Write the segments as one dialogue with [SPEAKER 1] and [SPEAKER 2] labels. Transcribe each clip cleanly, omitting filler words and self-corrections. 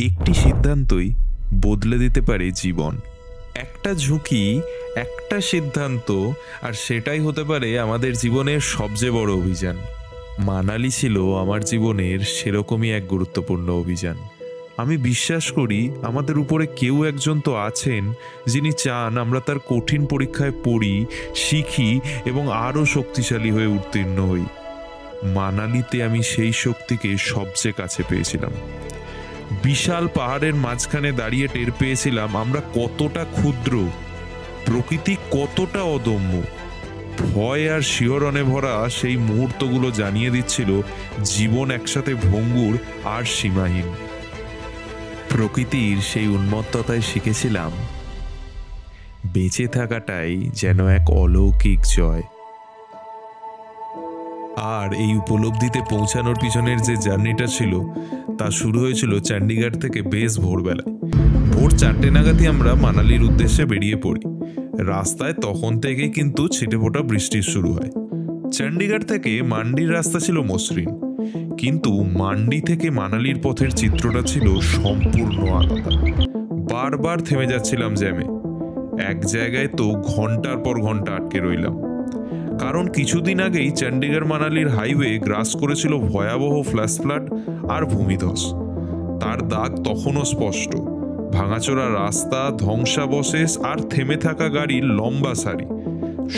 [SPEAKER 1] একটি সিদ্ধান্তই বদলে দিতে পারে জীবন। একটা ঝুঁকি, একটা সিদ্ধান্ত, আর সেটাই হতে পারে আমাদের জীবনের সবচেয়ে বড় অভিযান। মানালি ছিল আমার জীবনের সেরকমই এক গুরুত্বপূর্ণ অভিযান। আমি বিশ্বাস করি আমাদের উপরে কেউ একজন তো আছেন যিনি চান আমরা তার কঠিন পরীক্ষায় পড়ি, শিখি এবং আরও শক্তিশালী হয়ে উত্তীর্ণ হই। মানালিতে আমি সেই শক্তিকে সবচেয়ে কাছে পেয়েছিলাম। বিশাল পাহাড়ের মাঝখানে দাঁড়িয়ে টের পেয়েছিলাম আমরা কতটা ক্ষুদ্র, প্রকৃতি কতটা অদম্য। ভয় আর শিহরণে ভরা সেই মুহূর্তগুলো জানিয়ে দিচ্ছিল জীবন একসাথে ভঙ্গুর আর সীমাহীন। প্রকৃতির সেই উন্মত্ততায় শিখেছিলাম বেঁচে থাকাটাই যেন এক অলৌকিক জয়। আর এই উপলব্ধিতে পৌঁছানোর পিছনের যে জার্নিটা ছিল তা শুরু হয়েছিল চণ্ডীগড় থেকে বেশ ভোরবেলায়। ভোর 4টে নাগাদই আমরা মানালির উদ্দেশ্যে বেরিয়ে পড়ি। রাস্তায় তখন থেকেই কিন্তু ছিটেফোঁটা বৃষ্টির শুরু হয়। চণ্ডীগড় থেকে মান্ডির রাস্তা ছিল মসৃণ, কিন্তু মান্ডি থেকে মানালির পথের চিত্রটা ছিল সম্পূর্ণ আলাদা। বারবার থেমে যাচ্ছিলাম জ্যামে, এক জায়গায় তো ঘন্টার পর ঘন্টা আটকে রইলাম। কারণ কিছুদিন আগেই চণ্ডীগড় মানালির হাইওয়ে গ্রাস করেছিল ভয়াবহ ফ্ল্যাশ ফ্লাড আর ভূমিধস। তার দাগ তখনও স্পষ্ট। ভাঙাচোরা রাস্তা, ধ্বংসাবশেষ আর থেমে থাকা গাড়ির লম্বা সারি,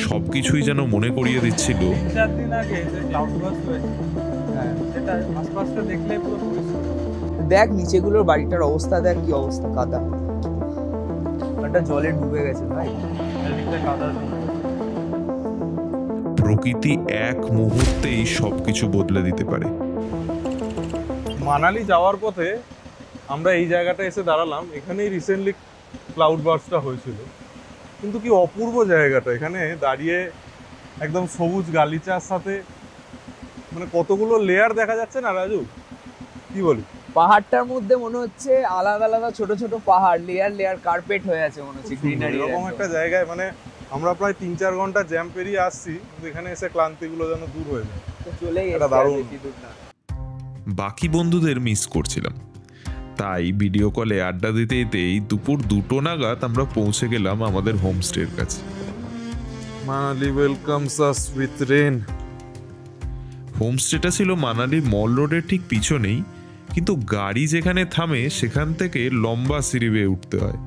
[SPEAKER 1] সবকিছুই যেন মনে করিয়ে দিচ্ছিল
[SPEAKER 2] দেখ নিচেগুলোর বাড়িটার অবস্থা, দেখ কি অবস্থা, কাদা, জলে ডুবে গেছে ভাই।
[SPEAKER 1] প্রকৃতি এক মুহূর্তেই সবকিছু বদলে দিতে পারে।
[SPEAKER 3] মানালি যাওয়ার পথে আমরা এই জায়গাটা এসে দাঁড়ালাম। এখানেই রিসেন্টলি ক্লাউড বার্স্টটা হয়েছিল, কিন্তু কি অপূর্ব জায়গাটা। এখানে দাঁড়িয়ে একদম সবুজ গালিচার সাথে মানে কতগুলো লেয়ার দেখা যাচ্ছে না রাজু, কি বলি?
[SPEAKER 2] পাহাড়টার মধ্যে মনে হচ্ছে আলাদা আলাদা ছোট ছোট পাহাড়, লেয়ার লেয়ার কার্পেট হয়ে আছে মনে হচ্ছে, গ্রিনারি।
[SPEAKER 3] এরকম একটা জায়গায় মানে আমরা প্রায় 3-4 ঘন্টা জ্যাম পেরিয়ে আসছি, কিন্তু এখানে এসে ক্লান্তিগুলো যেন দূর হয়ে যায়।
[SPEAKER 2] চলেই
[SPEAKER 3] এটা দারুণ।
[SPEAKER 1] বাকি বন্ধুদের মিস করছিলাম, তাই ভিডিও কলে আড্ডা দিতে দিতেই দুপুর 2টো নাগাদ আমরা পৌঁছে গেলাম আমাদের হোমস্টের কাছে।
[SPEAKER 3] Manali welcomes us with rain.
[SPEAKER 1] হোমস্টেটা ছিল মানালি মল রোডের ঠিক পিছনেই, কিন্তু গাড়ি যেখানে থামে সেখান থেকে লম্বা সিঁড়ি বেয়ে উঠতে হয়।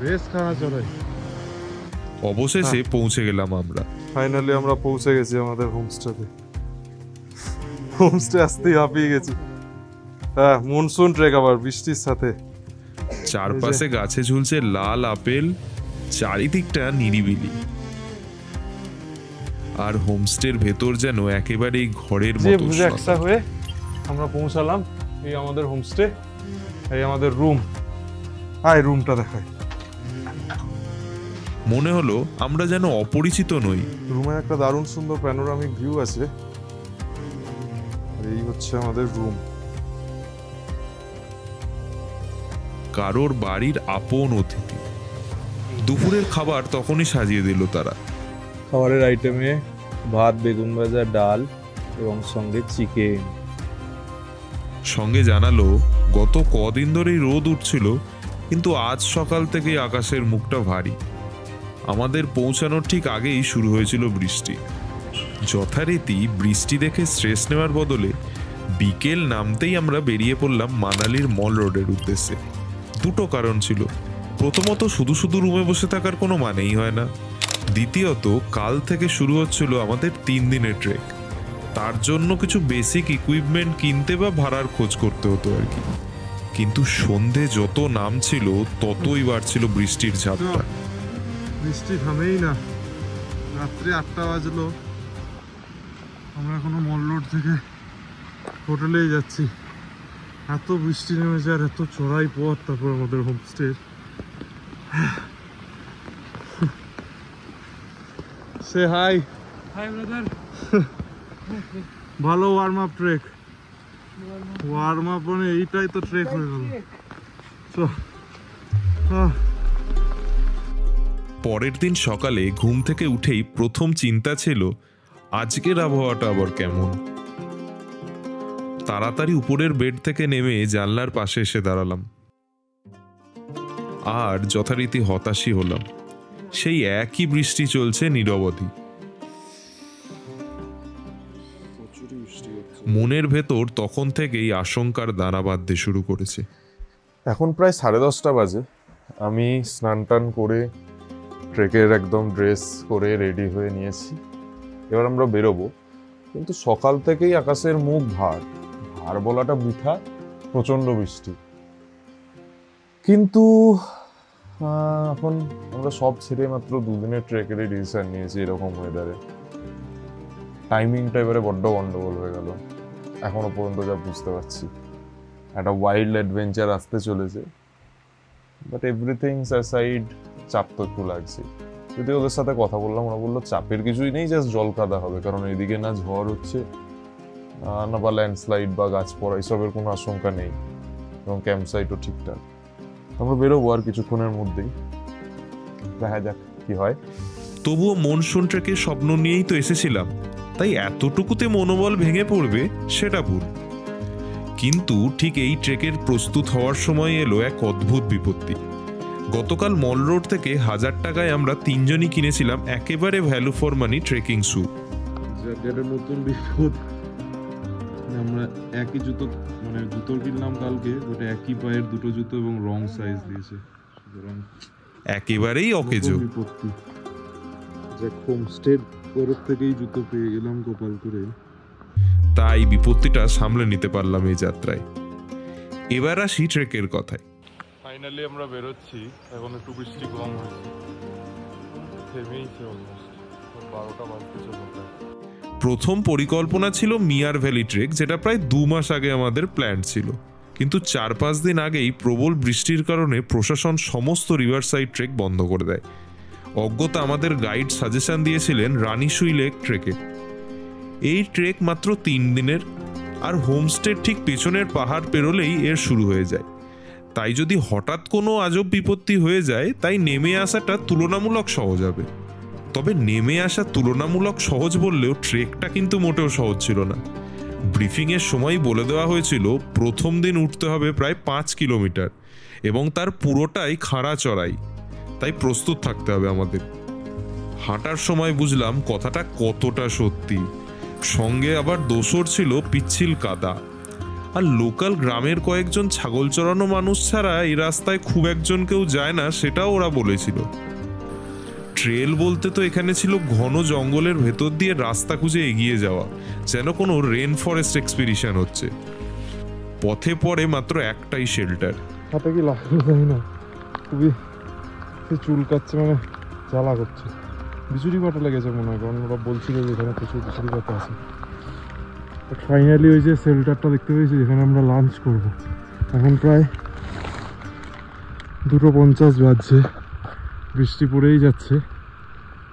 [SPEAKER 3] বেশ খারাপ চড়াই।
[SPEAKER 1] অবশেষে পৌঁছে গেলাম আমরা।
[SPEAKER 3] ফাইনালি আমরা পৌঁছে গেছি আমাদের হোমস্টেতে। হোমস্টে আসতেই হাঁপিয়ে গেছি। হ্যাঁ, মনসুন ট্রেক, আবার বৃষ্টির সাথে।
[SPEAKER 1] চারপাশে গাছে ঝুলছে লাল আপেল, চারিদিকটা নিরিবিলি, আর হোমস্টের ভেতর যেন একেবারেই ঘরের মতো।
[SPEAKER 3] একসা হয়ে আমরা পৌঁছালাম এই আমাদের হোমস্টে। এই আমাদের রুম। আয় রুমটা দেখাই।
[SPEAKER 1] মনে হলো আমরা যেন অপরিচিত নই।
[SPEAKER 3] রুমের একটা দারুণ সুন্দর প্যানোরামিক ভিউ আছে। এই হচ্ছে আমাদের রুম।
[SPEAKER 1] কারোর বাড়ির আপন অতিথি। দুপুরের খাবার তখনই সাজিয়ে দিল তারা।
[SPEAKER 3] খাবারের আইটেমে ভাত, বেগুন ভাজা, ডাল এবং সঙ্গে চিকেন।
[SPEAKER 1] সঙ্গে জানালো গত কদিন ধরেই রোদ উঠছিল, কিন্তু আজ সকাল থেকে আকাশের মুখটা ভারী। আমাদের পৌঁছানোর ঠিক আগেই শুরু হয়েছিল বৃষ্টি। যথারীতি বৃষ্টি দেখে স্ট্রেস নেওয়ার বদলে বিকেল নামতেই আমরা বেরিয়ে পড়লাম মানালির মল রোডের উদ্দেশ্যে। দুটো কারণ ছিল। প্রথমত, শুধু শুধু রুমে বসে থাকার কোনো মানেই হয় না। দ্বিতীয়ত, কাল থেকে শুরু হচ্ছিল আমাদের 3 দিনের ট্রেক। তার জন্য কিছু বেসিক ইকুইপমেন্ট কিনতে বা ভাড়ার খোঁজ করতে হতো আর কি। কিন্তু সন্ধে যত নামছিল ততই বাড়ছিল বৃষ্টির ঝাপটা।
[SPEAKER 3] বৃষ্টি থামেই না। রাত্রে 8টা বাজলো, আমরা এখনো মল রোড থেকে হোটেলেই যাচ্ছি। এত বৃষ্টি নেমেছে আর এত চড়াই পথ, তারপর আমাদের homestay. Say hi. Hi brother. ভালো warm up trek. Warm up মানে এইটাই তো ট্রেক হয়ে গেল।
[SPEAKER 1] পরের দিন সকালে ঘুম থেকে উঠেই প্রথম চিন্তা ছিল আজকের আবহাওয়াটা আবার কেমন। তাড়াতাড়ি উপরের বেড থেকে নেমে জানলার পাশে এসে দাঁড়ালাম। আর যথারীতি হতাশই হলাম। সেই একই বৃষ্টি চলছে নিরবধি। মনের ভেতর তখন থেকেই আশঙ্কার দানা বাঁধতে শুরু করেছে।
[SPEAKER 3] এখন প্রায় 10:30 বাজে। আমি স্নান টান করে ট্রেকের একদম ড্রেস করে রেডি হয়ে নিয়েছি। এবার আমরা বেরোবো, কিন্তু সকাল থেকেই আকাশের মুখ ভার ভার বলাটা বৃথা, প্রচন্ড বৃষ্টি। কিন্তু এখন আমরা সব ছেড়ে মাত্র 2 দিনের ট্রেকেরই ডিসিশন নিয়েছি এরকম ওয়েদারে। টাইমিংটা এবারে বড্ড গন্ডগোল হয়ে গেল এখনো পর্যন্ত যা বুঝতে পারছি। একটা ওয়াইল্ড অ্যাডভেঞ্চার আসতে চলেছে, বাট এভরিথিং অ্যাসাইড চাপ তো একটু লাগছে। যদি ওদের সাথে কথা বললাম, ওরা বললো চাপের কিছুই নেই, জাস্ট জল কাদা হবে, কারণ এদিকে না ঝড় হচ্ছে না বা ল্যান্ডস্লাইড বা গাছ পড়া এসবের কোনো আশঙ্কা নেই, এবং ক্যাম্প সাইটও ঠিকঠাক। আমরা বেরোবো আর কিছুক্ষণের মধ্যেই, দেখা যাক কি হয়।
[SPEAKER 1] তবুও মনসুন ট্রেকের স্বপ্ন নিয়েই তো এসেছিলাম, তাই এতটুকুতে মনোবল ভেঙে পড়বে সেটা ভুল। কিন্তু ঠিক এই ট্রেকের প্রস্তুত হওয়ার সময় এলো এক অদ্ভুত বিপত্তি। গতকাল মল রোড থেকে 1000 টাকায় আমরা 3 জনই কিনেছিলাম একেবারে value for money trekking shoe.
[SPEAKER 4] জ্যাকেটের নতুন বিপদ, আমরা একই জুতো জুতো কিনলাম কালকে, ওটা একই পায়ের দুটো জুতো এবং রং সাইজ দিয়েছে, সুতরাং
[SPEAKER 1] একেবারেই অকেজো
[SPEAKER 4] বিপত্তি। জ্যাক হোমস্টেড তরফ থেকেই জুতো পেয়ে গেলাম গোপাল করে,
[SPEAKER 1] তাই বিপত্তিটা সামলে নিতে পারলাম এই যাত্রায়। এবার আসি ট্রেকের কথায়।
[SPEAKER 3] ফাইনালি আমরা বেরোচ্ছি, এখন একটু বৃষ্টি কম হয়েছে, থেমেইছে অলমোস্ট 12টা বাজতে চলে।
[SPEAKER 1] প্রথম পরিকল্পনা ছিল মিয়ার ভ্যালি ট্রেক, যেটা প্রায় 2 মাস আগে আমাদের প্ল্যান ছিল, কিন্তু 4-5 দিন আগেই প্রবল বৃষ্টির কারণে প্রশাসন সমস্ত রিভার সাইড ট্রেক বন্ধ করে দেয়। অজ্ঞতা আমাদের গাইড সাজেশন দিয়েছিলেন রানীশুই লেক ট্রেকে। এই ট্রেক মাত্র 3 দিনের, আর হোমস্টের ঠিক পেছনের পাহাড় পেরোলেই এর শুরু হয়ে যায়। তাই যদি হঠাৎ কোনো আজব বিপত্তি হয়ে যায়, তাই নেমে আসাটা তুলনামূলক সহজ হবে। তবে নেমে আসা তুলনামূলক সহজ বললেও ট্রেকটা কিন্তু মোটেও সহজ ছিল না। ব্রিফিংয়ের সময় বলে দেওয়া হয়েছিল প্রথম দিন উঠতে হবে প্রায় 5 কিলোমিটার, এবং তার পুরোটাই খাড়া চড়াই, তাই প্রস্তুত থাকতে হবে আমাদের। হাঁটার সময় বুঝলাম কথাটা কতটা সত্যি। সঙ্গে আবার দোসর ছিল পিচ্ছিল কাদা, আর লোকাল গ্রামের কয়েকজন ছাগল চড়ানো মানুষ ছাড়া এই রাস্তায় খুব একজন কেউ যায় না, সেটাও ওরা বলেছিল। ট্রেল বলতে তো এখানে ছিল ঘন জঙ্গলের ভেতর দিয়ে রাস্তা খুঁজে এগিয়ে যাওয়া, যেন কোনো রেন ফরেস্ট এক্সপিডিশন হচ্ছে। পথে পড়ে মাত্র একটাই শেল্টার।
[SPEAKER 4] হাতে কি লাগলো জানি না, খুবই চুলকাচ্ছে, জ্বালা করছে। বিচুরি পাতা লেগেছে মনে হয়, কারণ ওরা বলছিল যে এখানে প্রচুর বিচুরি পাতা আছে। ফাইনালি ওই যে শেল্টারটা দেখতে পেয়েছি যেখানে আমরা লাঞ্চ করব। এখন প্রায় 2:50 বাজছে, বৃষ্টি পড়েই যাচ্ছে,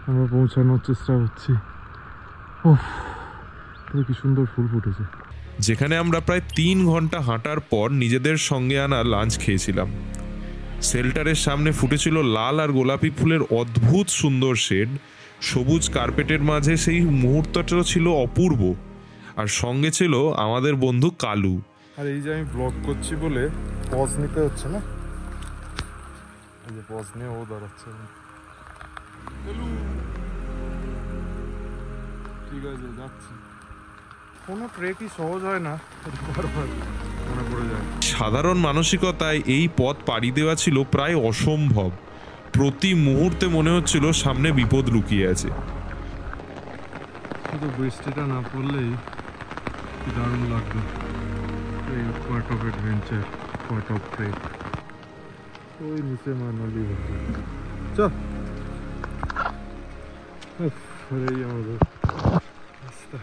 [SPEAKER 4] আমরা পৌঁছানোর চেষ্টা করছি। ওহ, কি সুন্দর ফুল ফুটেছে।
[SPEAKER 1] যেখানে আমরা প্রায় 3 ঘন্টা হাঁটার পর নিজেদের সঙ্গে আনা লাঞ্চ খেয়েছিলাম। শেল্টারের সামনে ফুটেছিল লাল আর গোলাপি ফুলের অদ্ভুত সুন্দর শেড, সবুজ কার্পেটের মাঝে সেই মুহূর্তটা ছিল অপূর্ব। আর সঙ্গে ছিল আমাদের বন্ধু কালু।
[SPEAKER 4] আর এই যে আমি ব্লগ করছি বলে পজ নিতে হচ্ছে না, এই যে পজ নিয়ে ও দাঁড়াচ্ছে। ঠিক আছে, যাচ্ছি। কোনো ট্রেকই সহজ হয় না, মনে পড়ে যায়।
[SPEAKER 1] সাধারণ মানসিকতায় এই পথ পাড়ি দেওয়া ছিল প্রায় অসম্ভব। প্রতি মুহূর্তে মনে হচ্ছিল সামনে বিপদ লুকিয়ে আছে।
[SPEAKER 4] শুধু বৃষ্টিটা না পড়লেই কি দারুণ লাগবে। এই part of adventure, part of trek. ওই নিচে মানালি চল, এই আমাদের রাস্তা।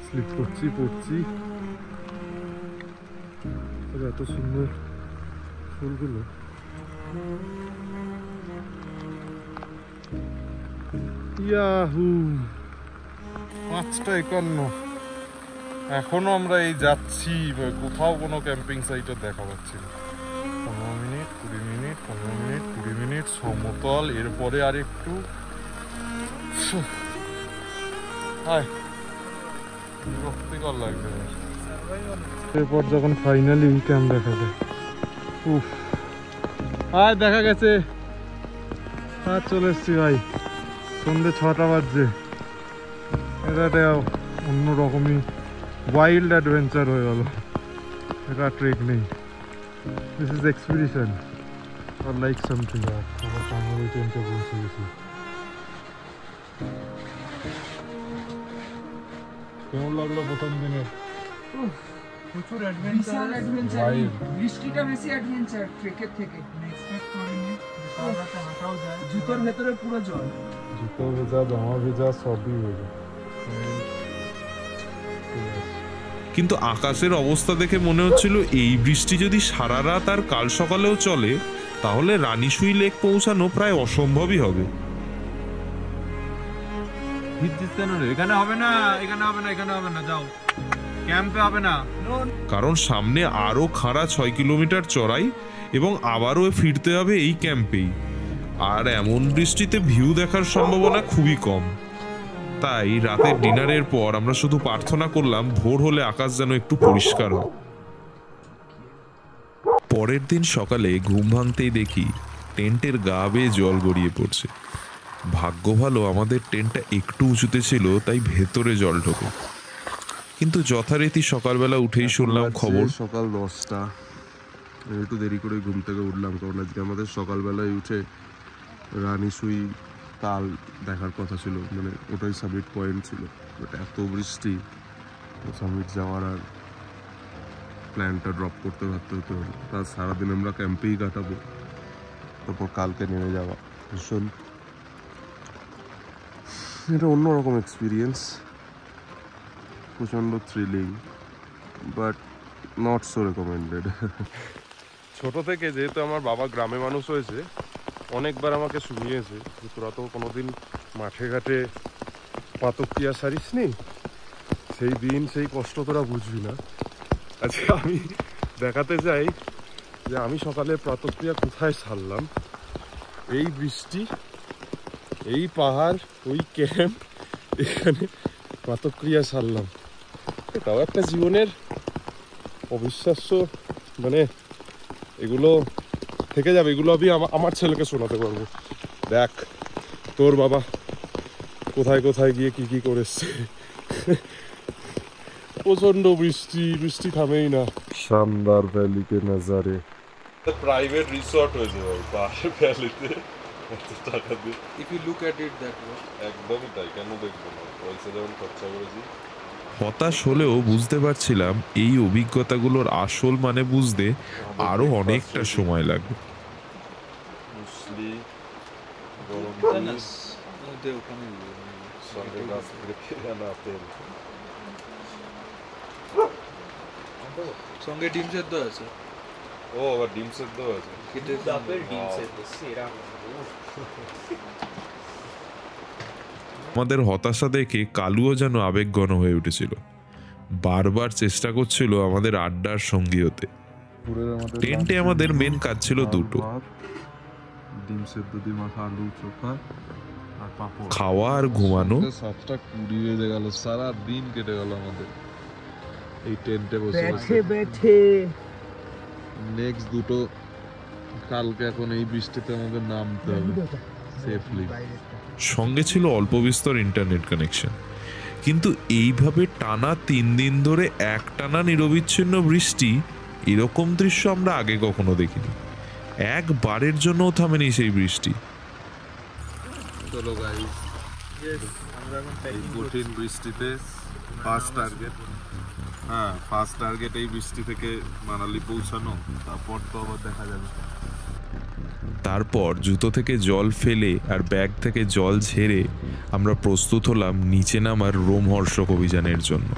[SPEAKER 4] স্লিপ করছি, পড়ছি। এত সুন্দর ফুলগুলো। ইয়াহু, 5:51। এখনো আমরা এই যাচ্ছি, কোথাও কোনো ক্যাম্পিং সাইটের দেখা পাচ্ছি না। 15 মিনিট, 20 মিনিট, 15 মিনিট, 20 মিনিট সমতল, এরপরে আর একটু। বিরক্তিকর লাগবে। এরপর যখন ফাইনালি ক্যাম্প দেখা যায়। উফ, আর দেখা গেছে। আর চলে এসছি ভাই, সন্ধ্যে 6টা বাজছে। এটা একটা অন্যরকমই ওয়াইল্ড অ্যাডভেঞ্চার হয়ে গেল। এটা ট্রেক নেই, দিস ইজ এক্সপিডিশন আর লাইক সামথিং। আবার টাঙ্গাইল ট্রেনটা পৌঁছে গেছি। কেমন লাগলো প্রথম দিনে?
[SPEAKER 2] প্রচুর অ্যাডভেঞ্চার, বৃষ্টিটা বেশি অ্যাডভেঞ্চার ট্রেকের থেকে। এক্সপেক্ট করিনি রাতে হাঁটাও যায়। জুতোর ভেতরে পুরো জল,
[SPEAKER 4] জুতো ভেজা, জামা ভেজা, সবই ভেজা।
[SPEAKER 1] কিন্তু আকাশের অবস্থা দেখে মনে হচ্ছিল এই বৃষ্টি যদি সারা রাত আর কাল সকালেও চলে তাহলে রানীশুই লেক পৌঁছানো প্রায় অসম্ভবই হবে।
[SPEAKER 4] এখানে হবে না, এখানে হবে না, এখানে হবে না, যাও ক্যাম্পে হবে না।
[SPEAKER 1] কারণ সামনে আরো খাড়া 6 কিলোমিটার চড়াই এবং আবারও ফিরতে হবে এই ক্যাম্পেই। আর এমন বৃষ্টিতে ভিউ দেখার সম্ভাবনা খুবই কম। তাই রাতের ডিনারের পর আমরা শুধু প্রার্থনা করলাম ভোর হলে আকাশ যেন একটু পরিষ্কার হয়। পরের দিন সকালে ঘুম ভাঙতেই দেখি টেন্টের গা বেয়ে জল গড়িয়ে পড়ছে। ভাগ্য ভালো আমাদের টেন্টটা একটু উঁচুতে ছিল, তাই ভেতরে জল ঢোকে। কিন্তু যথারীতি সকালবেলা উঠেই শুনলাম খবর
[SPEAKER 5] সকাল 10টা। একটু দেরি করে ঘুম থেকে উঠলাম, কারণ আজকে আমাদের সকালবেলায় উঠে রানীশুই তাল দেখার কথা ছিল, মানে ওটাই সামিট পয়েন্ট ছিল। বাট এত বৃষ্টি, সামিট যাওয়ার আর প্ল্যানটা ড্রপ করতে পারতে হতে হলো। তার সারাদিন আমরা ক্যাম্পেই কাটাবো, তারপর কালকে নেমে যাওয়া। ভীষণ এটা অন্যরকম এক্সপিরিয়েন্স, প্রচণ্ড thrilling, but not so recommended. ছোট থেকে যেহেতু আমার বাবা গ্রামে মানুষ হয়েছে, অনেকবার আমাকে শুনিয়েছে যে তোরা তো কোনোদিন মাঠে ঘাটে পাতকিয়া সারিস নি, সেই দিন সেই কষ্ট তোরা বুঝবি না। আজকে আমি দেখাতে চাই যে আমি সকালে প্রাতঃক্রিয়া কোথায় সারলাম। এই বৃষ্টি, এই পাহাড়, ওই ক্যাম্প, এখানে প্রাতঃক্রিয়া সারলাম। এটাও একটা জীবনের অবিশ্বাস্য, মানে এগুলো থেকে যাবে, এগুলো আমি আমার ছেলেকে শোনাতে পারবো। দেখ তোর বাবা কোথায় কোথায় গিয়ে কি কি করেছে। প্রচন্ড বৃষ্টি, বৃষ্টি থামেই না। শানদার ভ্যালিতে নজারে প্রাইভেট রিসর্ট হয়েছে ভাই পাহাড় ভ্যালিতে, এত টাকা দিয়ে।
[SPEAKER 2] If you look at it that way,
[SPEAKER 5] একদমই তাই, কেন দেখবো না, পয়সা যেমন খরচা করেছি।
[SPEAKER 1] হতাশ হলেও বুঝতে পারছিলাম এই অভিজ্ঞতাগুলোর আসল মানে বুঝতে আরো অনেকটা সময় লাগবে।
[SPEAKER 5] মুসলি, গরম দুধ, সঙ্গে গাছ থেকে ফিরে আনা তেল,
[SPEAKER 2] সঙ্গে ডিম সেদ্ধ আছে।
[SPEAKER 5] ও আবার ডিম সেদ্ধ আছে।
[SPEAKER 2] ডিম সেদ্ধ সেরা।
[SPEAKER 1] আমাদের হতাশা দেখে কালুও যেন আবেগঘন হয়ে উঠেছিল, বারবার চেষ্টা করছিল আমাদের আড্ডার সঙ্গী হতে। টেন্টে আমাদের মেন কাজ ছিল দুটো,
[SPEAKER 5] ডিম সেদ্ধ দিয়ে মাখা আলু চোখা আর পাঁপড়।
[SPEAKER 1] খাওয়া আর ঘুমানো।
[SPEAKER 5] 7:20 বেজে গেল, সারা দিন কেটে গেল আমাদের এই টেন্টে বসে
[SPEAKER 2] বেঠে বেঠে।
[SPEAKER 5] নেক্সট দুটো কালকে, এখন এই বৃষ্টিতে আমাদের নামতে হবে সেফলি।
[SPEAKER 1] সঙ্গে ছিল অল্প বিস্তর ইন্টারনেট কানেকশন। কিন্তু এইভাবে টানা 3 দিন ধরে একটানা নিরবিচ্ছিন্ন বৃষ্টি, এরকম দৃশ্য আমরা আগে কখনো দেখিনি। একবারের জন্যও থামেনি সেই বৃষ্টি।
[SPEAKER 5] চলো গাইস, এই কঠিন বৃষ্টিতে ফার্স্ট টার্গেট, ফার্স্ট টার্গেট এই বৃষ্টি থেকে মানালি পৌঁছানো, তারপর তো আবার দেখা যাবে।
[SPEAKER 1] তারপর জুতো থেকে জল ফেলে আর ব্যাগ থেকে জল ঝেড়ে আমরা প্রস্তুত হলাম নিচে নামার রোমহর্ষক অভিযানের জন্য।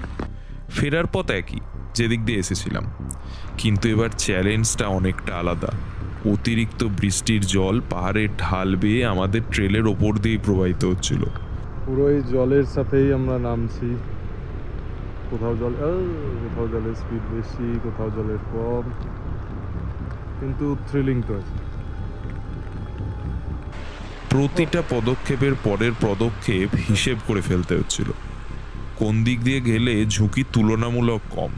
[SPEAKER 1] ফেরার পথ একই, যেদিক দিয়ে এসেছিলাম, কিন্তু এবার চ্যালেঞ্জটা অনেকটা আলাদা। অতিরিক্ত বৃষ্টির জল পাহাড়ের ঢাল বেয়ে আমাদের ট্রেলের ওপর দিয়ে প্রবাহিত হচ্ছিল।
[SPEAKER 4] পুরো এই জলের সাথেই আমরা নামছি। কোথাও জলের স্পিড বেশি, কোথাও জলের কম, কিন্তু থ্রিলিং তো আছে।
[SPEAKER 1] প্রতিটা পদক্ষেপের পরের পদক্ষেপ হিসেব করে ফেলতে হচ্ছিল। কোন দিক দিয়ে গেলে ঝুঁকি তুলনামূলক কম।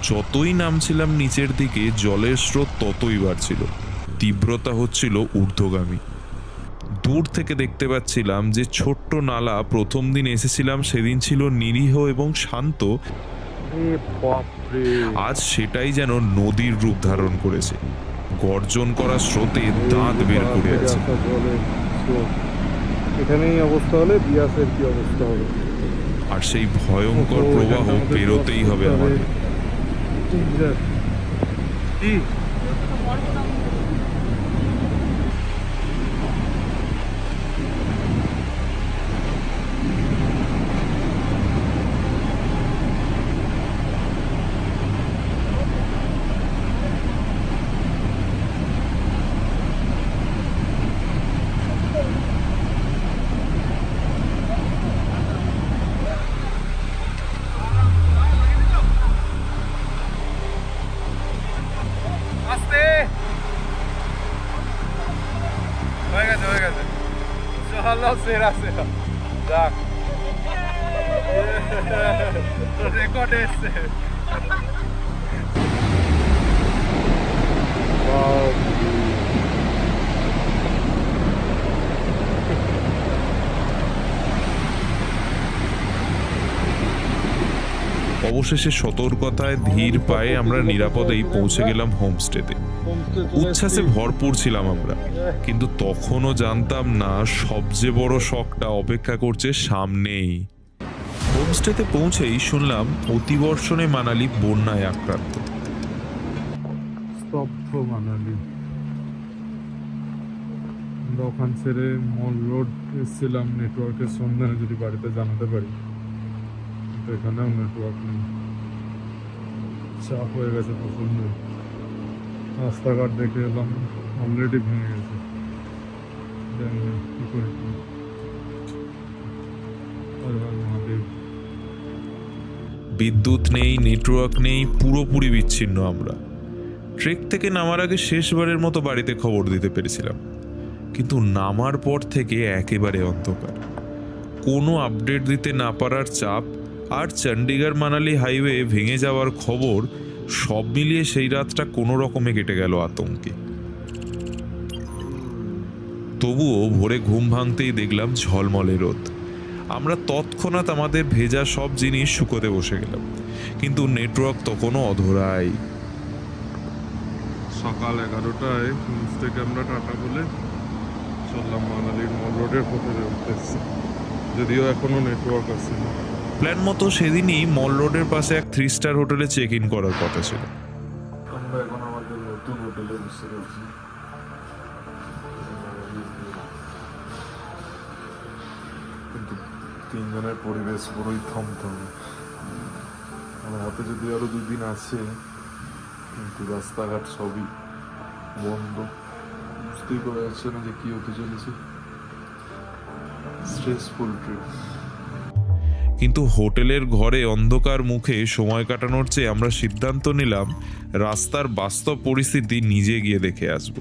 [SPEAKER 1] যতই নামছিলাম নিচের দিকে জলের স্রোত ততই বাড়ছিল, তীব্রতা হচ্ছিল ঊর্ধ্বগামী। দূর থেকে দেখতে পাচ্ছিলাম যে ছোট্ট নালা প্রথম দিন এসেছিলাম সেদিন ছিল নিরীহ এবং শান্ত, আজ সেটাই যেন নদীর রূপ ধারণ করেছে। গর্জন করা স্রোতে দাঁত বের করে আছে।
[SPEAKER 4] এখানেই অবস্থা হলে বিয়াসের কি অবস্থা হবে?
[SPEAKER 1] আর সেই ভয়ঙ্কর প্রবাহ পেরোতেই হবে আমাদের।
[SPEAKER 3] সেরা সেরা যাক রেকর্ড এসছে।
[SPEAKER 1] অবশেষে সতর্কতায় ধীর পায়ে আমরা নিরাপদেই পৌঁছে গেলাম হোমস্টেতে। উচ্ছ্বাসে ভরপুর ছিলাম আমরা, কিন্তু তখনও জানতাম না সবচেয়ে বড় শকটা অপেক্ষা করছে সামনেই। হোমস্টেতে পৌঁছেই শুনলাম অতিবর্ষণে মানালি বন্যায় আক্রান্ত।
[SPEAKER 4] স্তব্ধ মানালি। আমরা ওখান ছেড়ে মল রোড এসেছিলাম নেটওয়ার্কের সন্ধানে, যদি বাড়িতে জানাতে পারি। কিন্তু এখানেও নেটওয়ার্ক নেই, চাপ হয়ে গেছে প্রচন্ড। রাস্তাঘাট দেখে এলাম অলরেডি ভেঙে গেছে, জানি না কি করে। মহাদেব।
[SPEAKER 1] বিদ্যুৎ নেই, নেটওয়ার্ক নেই, পুরোপুরি বিচ্ছিন্ন আমরা। ট্রেক থেকে নামার আগে শেষবারের মতো বাড়িতে খবর দিতে পেরেছিলাম, কিন্তু নামার পর থেকে একেবারে অন্ধকার। কোনো আপডেট দিতে না পারার চাপ আর চণ্ডীগড় মানালি হাইওয়ে ভেঙে যাওয়ার খবর, সব মিলিয়ে সেই রাতটা কোনো রকমে কেটে গেল আতঙ্কে। তবুও ভোরে ঘুম ভাঙতেই দেখলাম ঝলমলে রোদ। আমরা তৎক্ষণাৎ আমাদের ভেজা সব জিনিস শুকোতে বসে গেলাম, কিন্তু নেটওয়ার্ক তখনও অধরাই।
[SPEAKER 4] সকাল 11টায় থেকে আমরা টাটা বলে চললাম মানালির মল রোডের পথে উঠতেছি, যদিও এখনো নেটওয়ার্ক আছে না।
[SPEAKER 1] প্ল্যান মতো সেদিনই মল রোডের পাশে এক 3 স্টার হোটেলে চেক ইন করার কথা ছিল।
[SPEAKER 4] আমরা এখন আমাদের নতুন হোটেলে বসে রয়েছি। কিন্তু তিনজনের পরিবেশ পুরোই থমথমে। আমার হাতে যদি আরো 2 দিন আছে, কিন্তু রাস্তাঘাট সবই বন্ধ। বুঝতেই পারা যাচ্ছে না যে কি হতে চলেছে। Stressful trip.
[SPEAKER 1] কিন্তু হোটেলের ঘরে অন্ধকার মুখে সময় কাটানোর চেয়ে আমরা সিদ্ধান্ত নিলাম রাস্তার বাস্তব পরিস্থিতি নিজে গিয়ে দেখে আসব।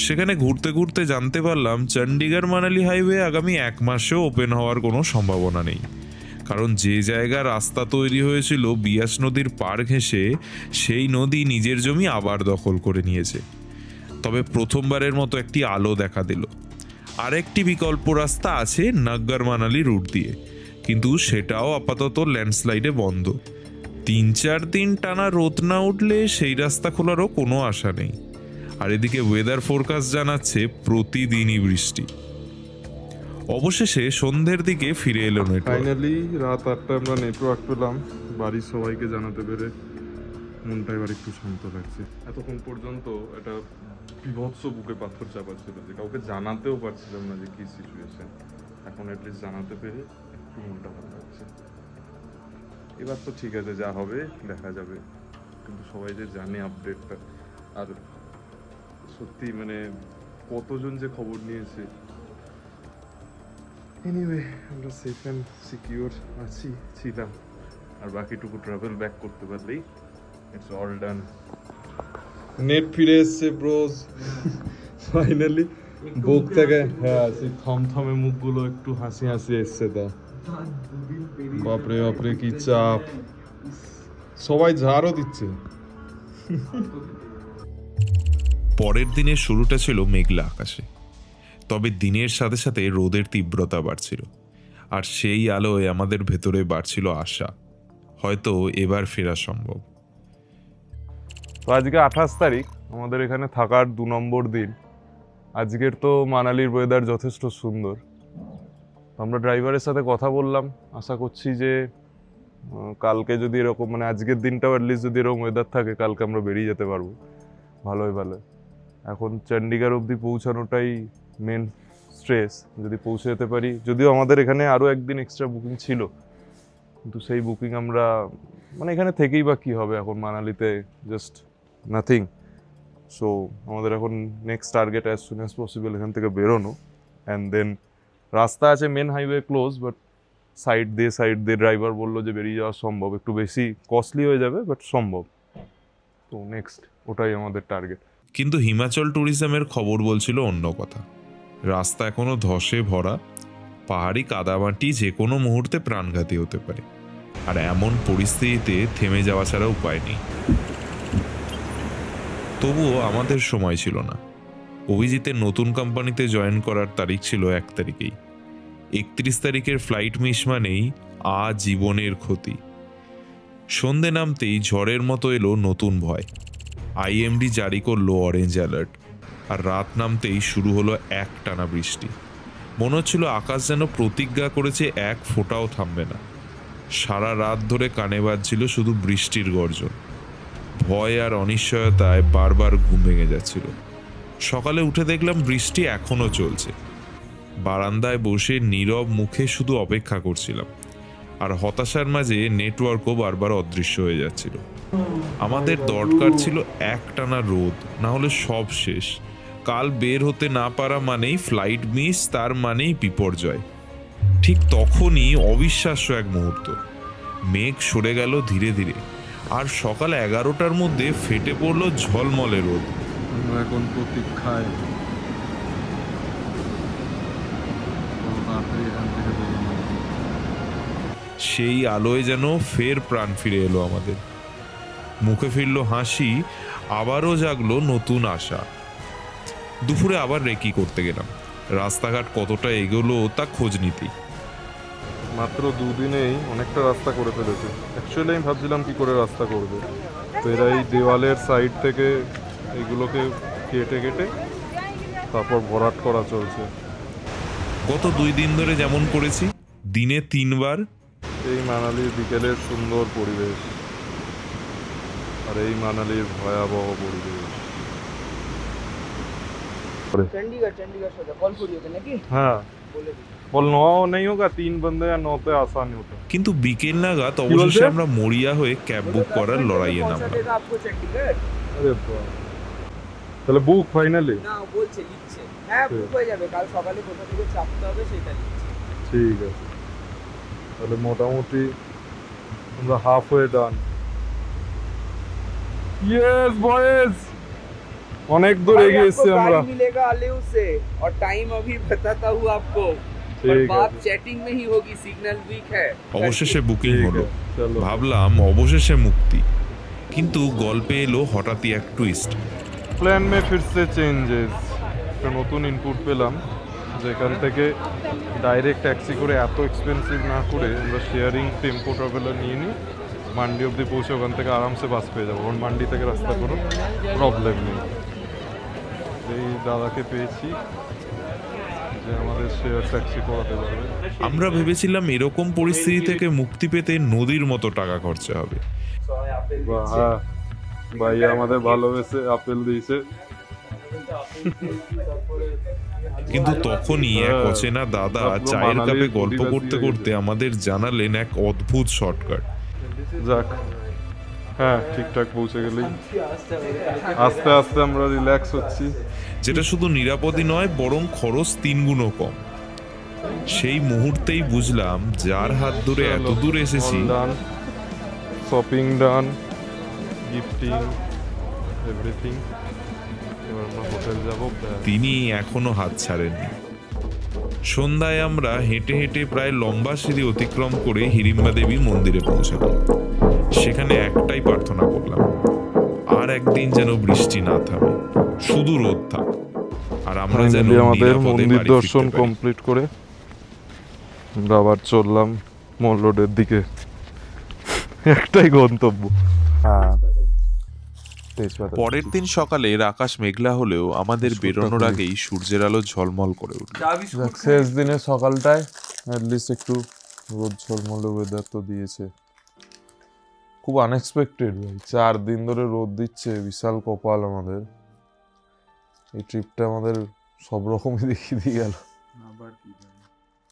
[SPEAKER 1] সেখানে ঘুরতে ঘুরতে জানতে পারলাম চণ্ডীগড় মানালি হাইওয়ে আগামী 1 মাসেও ওপেন হওয়ার কোনো সম্ভাবনা নেই, কারণ যে জায়গা রাস্তা তৈরি হয়েছিল বিয়াস নদীর পাড় ঘেঁষে, সেই নদী নিজের জমি আবার দখল করে নিয়েছে। তবে প্রথমবারের মতো একটি আলো দেখা দিল। আরেকটি বিকল্প রাস্তা আছে নাগগড় মানালি রুট দিয়ে, কিন্তু সেটাও আপাতত ল্যান্ডস্লাইডে বন্ধ। 3-4 দিন টানা রোদ না উঠলে সেই রাস্তা খোলারও কোনো আশা নেই। আর এদিকে ওয়েদার ফোরকাস্ট জানাচ্ছে প্রতিদিনই বৃষ্টি। অবশেষে সন্ধ্যের দিকে ফিরে এলো নেটওয়ার্ক।
[SPEAKER 4] ফাইনালি রাত 8টায় আমরা নেটওয়ার্ক পেলাম। বাড়ির সবাইকে জানাতে পেরে মনটা এবার একটু শান্ত লাগছে। এতক্ষণ পর্যন্ত এটা বিভৎস বুকে পাথর চাপা ছিল, যে কাউকে জানাতেও পারছিলাম না যে কি সিচুয়েশন। এখন অ্যাটলিস্ট জানাতে পেরে একটু মনটা ভালো লাগছে। এবার তো ঠিক আছে, যা হবে দেখা যাবে, কিন্তু সবাই যে জানে আপডেটটা, আর সত্যি মানে কতজন যে খবর নিয়েছে। এনিওয়ে আমরা সেফ অ্যান্ড সিকিউর ছিলাম, আর বাকিটুকু ট্রাভেল ব্যাক করতে পারলেই ইটস অল ডান। নেট ফিরে এসছে ব্রোজ ফাইনালি। বুক থেকে হ্যাঁ, সেই থমথমে মুখগুলো একটু হাসি হাসি এসছে। তা বাপরে বাপরে কি চাপ! সবাই ঝাড়ও দিচ্ছে।
[SPEAKER 1] পরের দিনের শুরুটা ছিল মেঘলা আকাশে, তবে দিনের সাথে সাথে রোদের তীব্রতা বাড়ছিল, আর সেই আলোয় আমাদের ভেতরে বাড়ছিল আশা, হয়তো এবার ফেরা সম্ভব।
[SPEAKER 3] তো আজকে 28 তারিখ, আমাদের এখানে থাকার 2 নম্বর দিন। আজকের তো মানালির ওয়েদার যথেষ্ট সুন্দর। আমরা ড্রাইভারের সাথে কথা বললাম, আশা করছি যে কালকে যদি এরকম, মানে আজকের দিনটাও অ্যাটলিস্ট যদি এরকম ওয়েদার থাকে, কালকে আমরা বেরিয়ে যেতে পারবো ভালোই ভালো। এখন চণ্ডীগড় অবধি পৌঁছানোটাই মেন স্ট্রেস, যদি পৌঁছে যেতে পারি। যদিও আমাদের এখানে আরও একদিন এক্সট্রা বুকিং ছিল, কিন্তু সেই বুকিং আমরা, মানে এখানে থেকেই বা কী হবে, এখন মানালিতে জাস্ট নাথিং। সো আমাদের এখন next target as soon as possible এখান থেকে বেরোনো। অ্যান্ড দেন রাস্তা আছে, main highway close, but side দিয়ে ড্রাইভার বললো যে বেরিয়ে যাওয়া সম্ভব, একটু বেশি কস্টলি হয়ে যাবে বাট সম্ভব। তো নেক্সট ওটাই আমাদের টার্গেট।
[SPEAKER 1] কিন্তু হিমাচল ট্যুরিজমের খবর বলছিল অন্য কথা। রাস্তা এখনো ধসে ভরা, পাহাড়ি কাদামাটি যে কোনো মুহূর্তে প্রাণঘাতী হতে পারে, আর এমন পরিস্থিতিতে থেমে যাওয়া ছাড়া উপায় নেই। তবুও আমাদের সময় ছিল না। অভিজিতের নতুন কোম্পানিতে জয়েন করার তারিখ ছিল 1 তারিখেই। 31 তারিখের ফ্লাইট মিস মানেই আজীবনের ক্ষতি। সন্ধে নামতেই ঝড়ের মতো এলো নতুন ভয়। আইএমডি জারি করলো অরেঞ্জ অ্যালার্ট, আর রাত নামতেই শুরু হলো একটানা বৃষ্টি। মনে হচ্ছিল আকাশ যেন প্রতিজ্ঞা করেছে এক ফোঁটাও থামবে না। সারা রাত ধরে কানে বাজছিল শুধু বৃষ্টির গর্জন। ভয় আর অনিশ্চয়তায় বারবার ঘুম ভেঙে যাচ্ছিল। সকালে উঠে দেখলাম বৃষ্টি এখনো চলছে। বারান্দায় বসে নীরব মুখে শুধু অপেক্ষা করছিলাম, আর হতাশার মাঝে নেটওয়ার্কও বারবার অদৃশ্য হয়ে যাচ্ছিল। আমাদের দরকার ছিল একটানা রোদ, না হলে সব শেষ। কাল বের হতে না পারা মানেই ফ্লাইট মিস, তার মানেই বিপর্যয়। ঠিক তখনই অবিশ্বাস্য এক মুহূর্ত। মেঘ সরে গেল ধীরে ধীরে, আর সকাল 11টার মধ্যে ফেটে পড়লো ঝলমলে রোদ।
[SPEAKER 4] আমরা এখন প্রতীক্ষায়
[SPEAKER 1] সেই আলোয় যেন ফের প্রাণ ফিরে এলো আমাদের। মুখে ফিরল হাসি, আবারও জাগলো নতুন আশা। দুপুরে আবার রেকি করতে গেলাম। রাস্তাঘাট কতটা এগোলো তা খোঁজ নিতেই।
[SPEAKER 3] মাত্র 2 দিনেই অনেকটা রাস্তা করে ফেলেছে। অ্যাকচুয়ালি আমি ভাবছিলাম কি করে রাস্তা করবে, তো এরা এই দেওয়ালের সাইড থেকে এইগুলোকে কেটে কেটে তারপর ভরাট করা চলছে।
[SPEAKER 1] গত 2 দিন ধরে যেমন করেছি, দিনে 3 বার।
[SPEAKER 3] এই মানালির বিকেলের সুন্দর পরিবেশ, আর এই মানালির ভয়াবহ পরিবেশ।
[SPEAKER 2] चंडीगढ़ सोचा कॉल करिए ना कि
[SPEAKER 3] हाँ बोल 9 नहीं होगा, 3 बंदे या 9 पे आसान नहीं होता।
[SPEAKER 1] কিন্তু বিকেল নাগাদ অবশেষে আমরা মরিয়া হয়ে ক্যাব বুক করার লড়াইয়ে নামলাম।
[SPEAKER 2] आपको चंडीगढ़
[SPEAKER 3] আরে বাহ, তাহলে বুক ফাইনালি?
[SPEAKER 2] না বলছে লিখছে, হ্যাঁ বুক হয়ে যাবে, কাল সকালে কোথা থেকে চাপতে হবে সেটা লিখছে।
[SPEAKER 3] ঠিক আছে, তাহলে মোটামুটি আমরা হাফ ওয়ে ডান। ইয়েস বয়েজ, অনেক দূর এগিয়ে এসেছি আমরা।
[SPEAKER 2] मिलेगा अलिव से और टाइम अभी बताता हूँ आपको, पर बात चैटिंग में ही होगी, सिग्नल वीक है।
[SPEAKER 1] অবশেষে বুকিং হলো।
[SPEAKER 3] চলো,
[SPEAKER 1] ভাবলাম অবশেষে মুক্তি, কিন্তু গল্পে এলো হঠাৎই এক টুইস্ট।
[SPEAKER 3] প্ল্যান মে ফির সে চেঞ্জেস। একটা নতুন ইনপুট পেলাম, যেখান থেকে ডাইরেক্ট ট্যাক্সি করে এত এক্সপেন্সিভ না করে আমরা শেয়ারিং টেম্পো ট্রাভেলার নিয়ে নিই, মান্ডি অবধি পৌঁছে ওখান থেকে আরামসে বাস পেয়ে যাবো, কারণ মান্ডি থেকে রাস্তা কোনো প্রবলেম নেই। এই দাদাকে পেয়েছি যে আমাদের শেয়ার ট্যাক্সি করাতে পারবে।
[SPEAKER 1] আমরা ভেবেছিলাম এরকম পরিস্থিতি থেকে মুক্তি পেতে নদীর মতো টাকা খরচা হবে,
[SPEAKER 3] হ্যাঁ ভাই আমাদের ভালোবেসে আপেল দিয়েছে।
[SPEAKER 1] কিন্তু তখনই এক অচেনা দাদা চায়ের কাপে গল্প করতে করতে আমাদের জানালেন এক অদ্ভুত শর্টকাট।
[SPEAKER 3] যাক, হ্যাঁ ঠিকঠাক পৌঁছে গেলেই আস্তে আস্তে আমরা রিল্যাক্স হচ্ছি,
[SPEAKER 1] যেটা শুধু নিরাপদই নয় বরং খরচ 3 গুণও কম। সেই মুহূর্তেই বুঝলাম যার হাত ধরে এত দূর এসেছি,
[SPEAKER 3] ডান, শপিং ডান, গিফটিং এভরিথিং, এবার আমরা হোটেল যাবো।
[SPEAKER 1] তিনি এখনো হাত ছাড়েননি। সন্ধ্যায় আমরা হেঁটে হেঁটে প্রায় লম্বা সিঁড়ি অতিক্রম করে হিড়িম্বা দেবী মন্দিরে পৌঁছালাম। সেখানে একটাই প্রার্থনা করলাম, আর একদিন যেন বৃষ্টি না থামে, শুধু রোদ থাক, আর আমরা যেন
[SPEAKER 4] আমাদের
[SPEAKER 1] নিরাপদে
[SPEAKER 4] মন্দির
[SPEAKER 1] বাড়ি
[SPEAKER 4] দর্শন
[SPEAKER 1] ফিরতে পারি।
[SPEAKER 4] কমপ্লিট করে আমরা আবার চললাম মল রোডের দিকে। একটাই গন্তব্য। হ্যাঁ,
[SPEAKER 1] পরের দিন সকালের আকাশ মেঘলা হলেও আমাদের বেরোনোর আগেই সূর্যের আলো ঝলমল করে উঠল।
[SPEAKER 4] শেষ দিনের সকালটায় অ্যাটলিস্ট একটু রোদ ঝলমলে ওয়েদার তো দিয়েছে। খুব আনএক্সপেক্টেড ভাই, 4 দিন ধরে রোদ দিচ্ছে, বিশাল কপাল আমাদের। এই ট্রিপটা আমাদের সব রকমই দেখিয়ে দিয়ে গেল,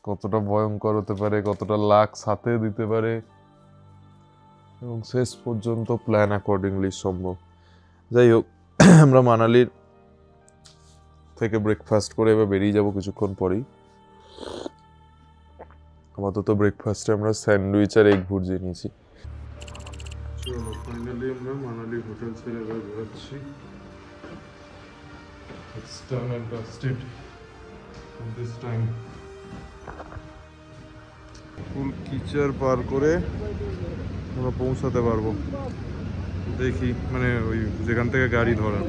[SPEAKER 4] কতটা ভয়ঙ্কর হতে পারে, কতটা লাক সাথে দিতে পারে, এবং শেষ পর্যন্ত প্ল্যান অ্যাকর্ডিংলি সম্ভব। যাই হোক, আমরা মানালির থেকে ব্রেকফাস্ট করে এবার বেরিয়ে যাব কিছুক্ষণ পরেই। আপাতত ব্রেকফাস্টে আমরা স্যান্ডউইচ আর এগ ভুর্জি নিয়েছি। চলো ফাইনালি আমরা মানালি হোটেল ছেড়ে এবার বেরোচ্ছি। It's done and dusted this time. ফুল কিচার পার করে আমরা পৌঁছাতে পারবো, দেখি মানে ওই যেখান থেকে গাড়ি ধরা।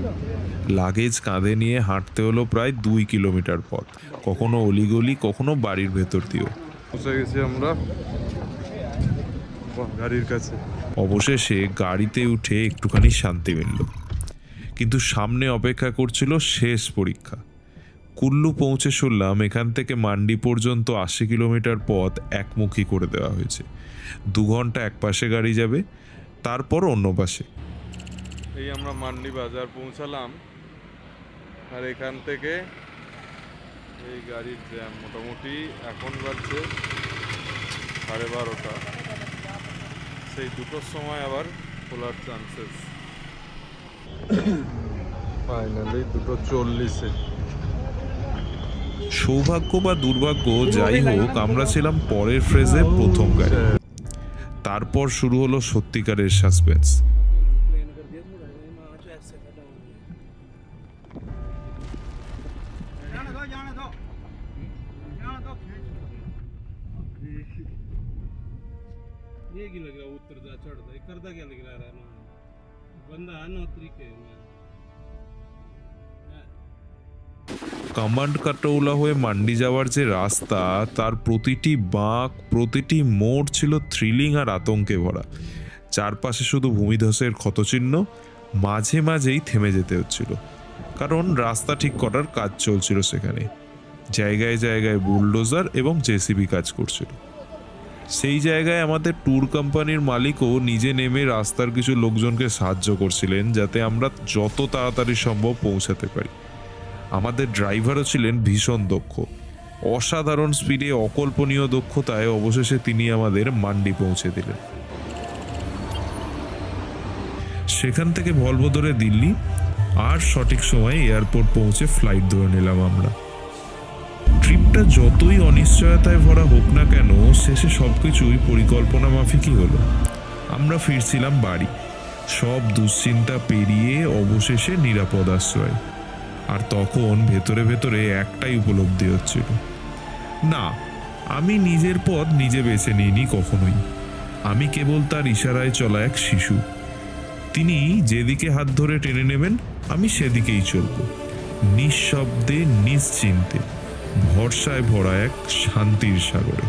[SPEAKER 1] লাগেজ কাঁধে নিয়ে হাঁটতে হলো প্রায় 2 কিলোমিটার পথ, কখনো অলিগলি, কখনো বাড়ির ভেতর দিয়েও।
[SPEAKER 4] পৌঁছে গেছি আমরা গাড়ির কাছে।
[SPEAKER 1] অবশেষে গাড়িতে উঠে একটুখানি শান্তি মিলল, কিন্তু সামনে অপেক্ষা করছিল শেষ পরীক্ষা। কুল্লু পৌঁছে শুনলাম এখান থেকে মান্ডি পর্যন্ত 80 কিলোমিটার পথ একমুখী করে দেওয়া হয়েছে। 2 ঘন্টা এক পাশে গাড়ি যাবে, তারপর অন্য পাশে।
[SPEAKER 4] এই আমরা মান্ডি বাজার পৌঁছালাম, আর এখান থেকে এই গাড়ির জ্যাম মোটামুটি এখন বাজছে 12:30, সেই 2টোর সময় আবার খোলার চান্সেস। ফাইনালি 2:40-এ।
[SPEAKER 1] সৌভাগ্য বা দুর্ভাগ্য যাই হোক, আমরা ছিলাম পরের ফ্রেজে প্রথম গাড়ি। তারপর শুরু হলো সত্যিকারের সাসপেন্স।
[SPEAKER 6] ये की लग रहा उत्तर जा चढ़ता है करता क्या लग रहा है ना बंदा है ना तरीके में
[SPEAKER 1] কামান্ড কাটৌলা হয়ে মান্ডি যাওয়ার যে রাস্তা, তার প্রতিটি বাঁক, প্রতিটি মোড় ছিল থ্রিলিং আর আতঙ্কে ভরা। চারপাশে শুধু ভূমিধসের ক্ষতচিহ্ন, মাঝে মাঝেই থেমে যেতে হচ্ছিল, কারণ রাস্তা ঠিক করার কাজ চলছিল সেখানে। জায়গায় জায়গায় বুলডোজার এবং জেসিবি কাজ করছিল। সেই জায়গায় আমাদের ট্যুর কোম্পানির মালিকও নিজে নেমে রাস্তার কিছু লোকজনকে সাহায্য করছিলেন, যাতে আমরা যত তাড়াতাড়ি সম্ভব পৌঁছাতে পারি। আমাদের ড্রাইভারও ছিলেন ভীষণ দক্ষ, অসাধারণ স্পিডে, অকল্পনীয় দক্ষতায় অবশেষে তিনি আমাদের মান্ডি পৌঁছে দিলেন। সেখান থেকে ভলভো ধরে দিল্লি, আর সঠিক সময়ে এয়ারপোর্ট পৌঁছে ফ্লাইট ধরে নিলাম আমরা। ট্রিপটা যতই অনিশ্চয়তায় ভরা হোক না কেন, শেষে সবকিছুই পরিকল্পনা মাফিকই হলো। আমরা ফিরছিলাম বাড়ি, সব দুশ্চিন্তা পেরিয়ে অবশেষে নিরাপদ আশ্রয়। আর তখন ভেতরে ভেতরে একটাই উপলব্ধি হচ্ছিল, না, আমি নিজের পথ নিজে বেছে নিইনি কখনোই। আমি কেবল তার ইশারায় চলা এক শিশু। তিনি যেদিকে হাত ধরে টেনে নেবেন, আমি সেদিকেই চলব, নিঃশব্দে, নিশ্চিন্তে, ভরসায় ভরা এক শান্তির সাগরে।